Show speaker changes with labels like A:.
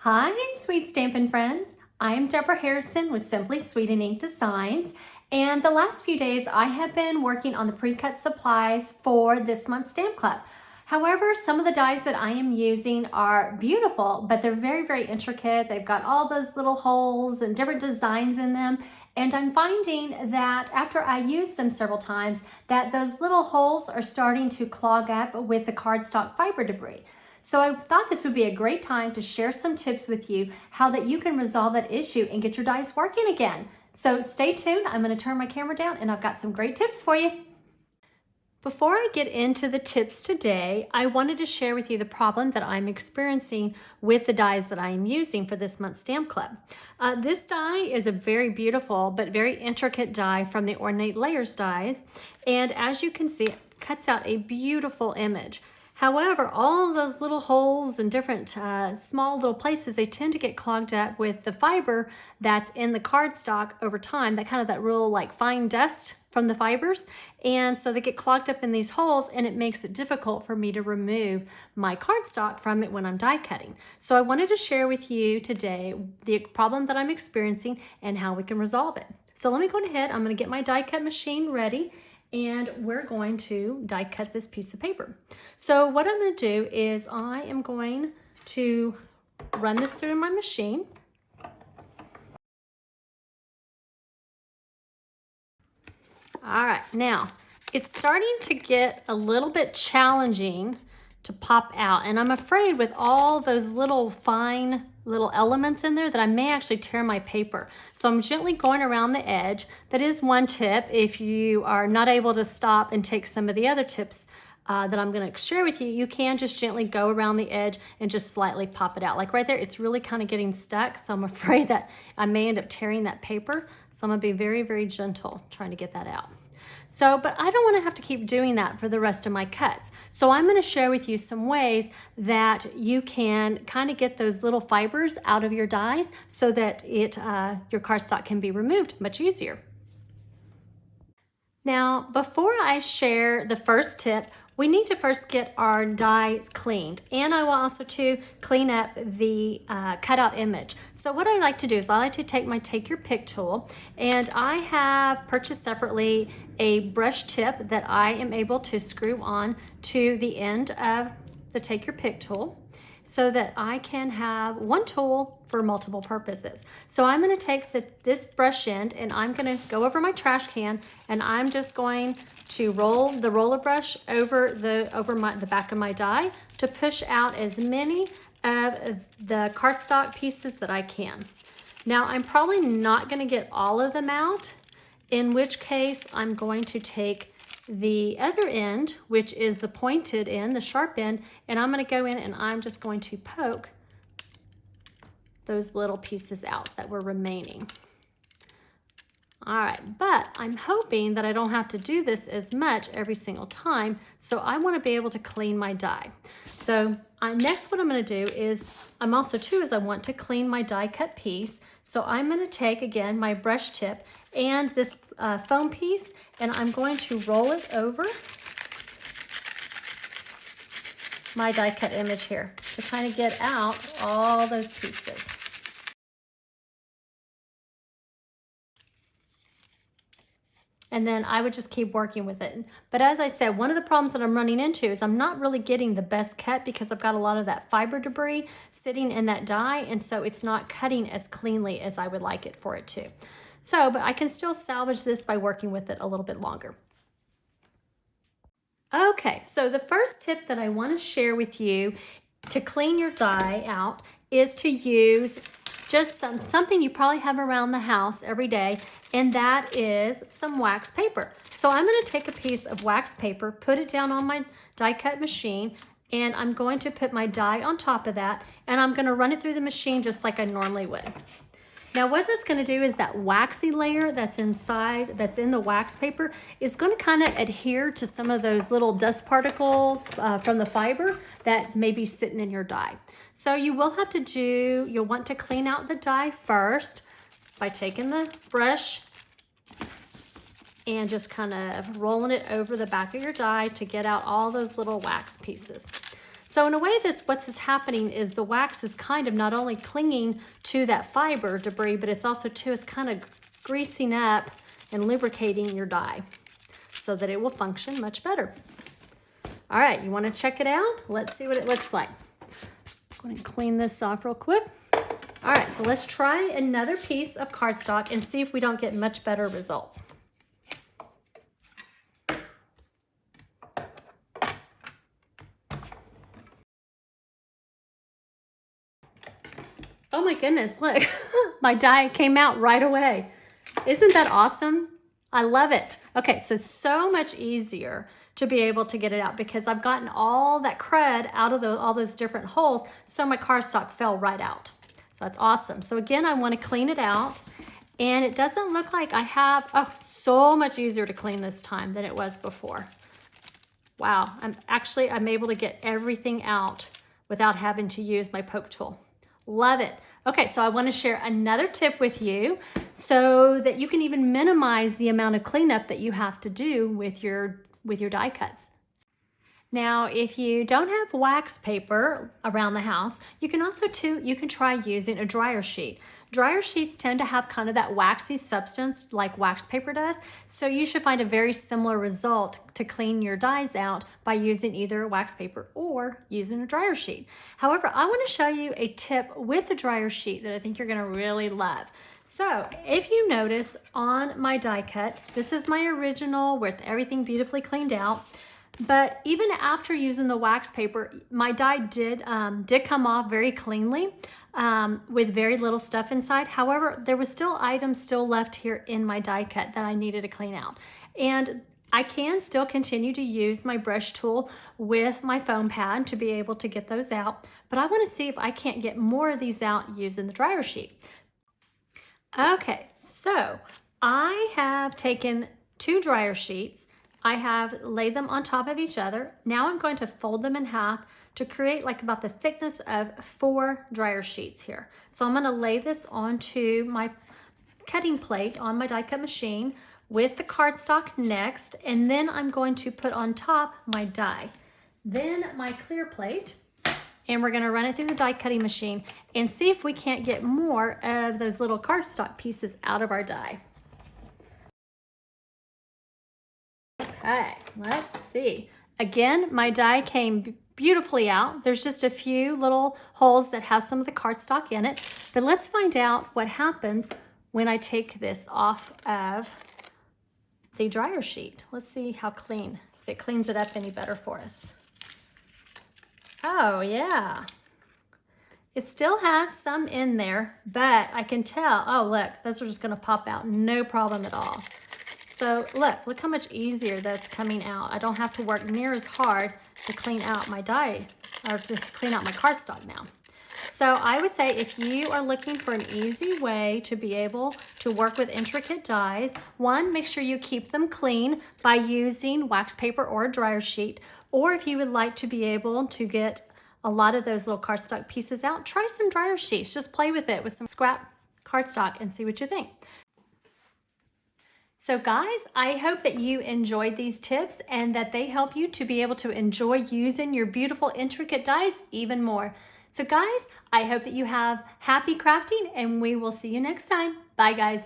A: Hi, sweet Stampin' friends. I am Deborah Harrison with Simply Sweet and Ink Designs. And the last few days I have been working on the pre-cut supplies for this month's Stamp Club. However, some of the dies that I am using are beautiful, but they're very intricate. They've got all those little holes and different designs in them. And I'm finding that after I use them several times, that those little holes are starting to clog up with the cardstock fiber debris. So I thought this would be a great time to share some tips with you how that you can resolve that issue and get your dies working again. So stay tuned. I'm going to turn my camera down and I've got some great tips for you. Before I get into the tips today, I wanted to share with you the problem that I'm experiencing with the dies that I am using for this month's Stamp Club. This die is a very beautiful but very intricate die from the Ornate Layers dies, and as you can see, it cuts out a beautiful image. However, all those little holes and different small little places, they tend to get clogged up with the fiber that's in the cardstock over time, that real like fine dust from the fibers. And so they get clogged up in these holes and it makes it difficult for me to remove my cardstock from it when I'm die cutting. So I wanted to share with you today the problem that I'm experiencing and how we can resolve it. So let me go ahead, I'm gonna get my die cut machine ready, and we're going to die cut this piece of paper. So what I'm going to do is I am going to run this through my machine. All right, now it's starting to get a little bit challenging to pop out, and I'm afraid with all those little fine little elements in there that I may actually tear my paper. So I'm gently going around the edge. That is one tip if you are not able to stop and take some of the other tips that I'm going to share with you. You can just gently go around the edge and just slightly pop it out. Like right there, it's really kind of getting stuck, so I'm afraid that I may end up tearing that paper. So I'm going to be very gentle trying to get that out. So, but I don't want to have to keep doing that for the rest of my cuts. So I'm going to share with you some ways that you can kind of get those little fibers out of your dies so that your cardstock can be removed much easier. Now, before I share the first tip, we need to first get our die cleaned, and I will also to clean up the cutout image. So what I like to do is I like to take my Take Your Pick tool, and I have purchased separately a brush tip that I am able to screw on to the end of the Take Your Pick tool, so that I can have one tool for multiple purposes. So I'm going to take this brush end and I'm going to go over my trash can, and I'm just going to roll the roller brush over the back of my die to push out as many of the cardstock pieces that I can. Now I'm probably not going to get all of them out, in which case I'm going to take the other end, which is the pointed end, the sharp end, and I'm going to go in and I'm just going to poke those little pieces out that were remaining. All right, but I'm hoping that I don't have to do this as much every single time, so I want to be able to clean my die. So next what I'm going to do is I want to clean my die cut piece. So I'm going to take again my brush tip and this foam piece, and I'm going to roll it over my die cut image here to kind of get out all those pieces. And then I would just keep working with it. But as I said, one of the problems that I'm running into is I'm not really getting the best cut because I've got a lot of that fiber debris sitting in that die, and so it's not cutting as cleanly as I would like it for it to. So, but I can still salvage this by working with it a little bit longer. Okay, so the first tip that I want to share with you to clean your die out is to use just something you probably have around the house every day, and that is some wax paper. So I'm going to take a piece of wax paper, put it down on my die cut machine, and I'm going to put my die on top of that, and I'm going to run it through the machine just like I normally would. Now what that's going to do is that waxy layer that's inside, that's in the wax paper, is going to kind of adhere to some of those little dust particles from the fiber that may be sitting in your die. So you'll want to clean out the die first by taking the brush and just kind of rolling it over the back of your die to get out all those little wax pieces. So in a way, what is happening is the wax is kind of not only clinging to that fiber debris, but it's also too, it's kind of greasing up and lubricating your die so that it will function much better. All right, you want to check it out? Let's see what it looks like. I'm going to clean this off real quick. All right, so let's try another piece of cardstock and see if we don't get much better results. Oh my goodness, look, my die came out right away. Isn't that awesome? I love it. Okay, so much easier to be able to get it out because I've gotten all that crud out of all those different holes, so my cardstock fell right out. So that's awesome. So again, I want to clean it out, and it doesn't look like I have, oh, so much easier to clean this time than it was before. Wow, I'm able to get everything out without having to use my poke tool. Love it. Okay, so I want to share another tip with you so that you can even minimize the amount of cleanup that you have to do with your die cuts. Now, if you don't have wax paper around the house, you can try using a dryer sheet. Dryer sheets tend to have kind of that waxy substance like wax paper does, so you should find a very similar result to clean your dies out by using either wax paper or using a dryer sheet. However, I want to show you a tip with the dryer sheet that I think you're going to really love. So if you notice on my die cut, this is my original with everything beautifully cleaned out. But even after using the wax paper, my die did come off very cleanly with very little stuff inside. However, there was still items left here in my die cut that I needed to clean out. And I can still continue to use my brush tool with my foam pad to be able to get those out. But I want to see if I can't get more of these out using the dryer sheet. Okay, so I have taken 2 dryer sheets. I have laid them on top of each other. Now I'm going to fold them in half to create like about the thickness of 4 dryer sheets here. So I'm going to lay this onto my cutting plate on my die cut machine with the cardstock next, and then I'm going to put on top my die. Then my clear plate, and we're going to run it through the die cutting machine and see if we can't get more of those little cardstock pieces out of our die. Okay, let's see. Again, my die came beautifully out. There's just a few little holes that have some of the cardstock in it, but let's find out what happens when I take this off of the dryer sheet. Let's see how clean, if it cleans it up any better for us. Oh yeah, it still has some in there, but I can tell, oh look, those are just gonna pop out, no problem at all. So look how much easier that's coming out. I don't have to work near as hard to clean out my die, or to clean out my cardstock now. So I would say if you are looking for an easy way to be able to work with intricate dies, one, make sure you keep them clean by using wax paper or a dryer sheet. Or if you would like to be able to get a lot of those little cardstock pieces out, try some dryer sheets. Just play with it with some scrap cardstock and see what you think. So guys, I hope that you enjoyed these tips and that they help you to be able to enjoy using your beautiful intricate dies even more. So guys, I hope that you have happy crafting, and we will see you next time. Bye guys.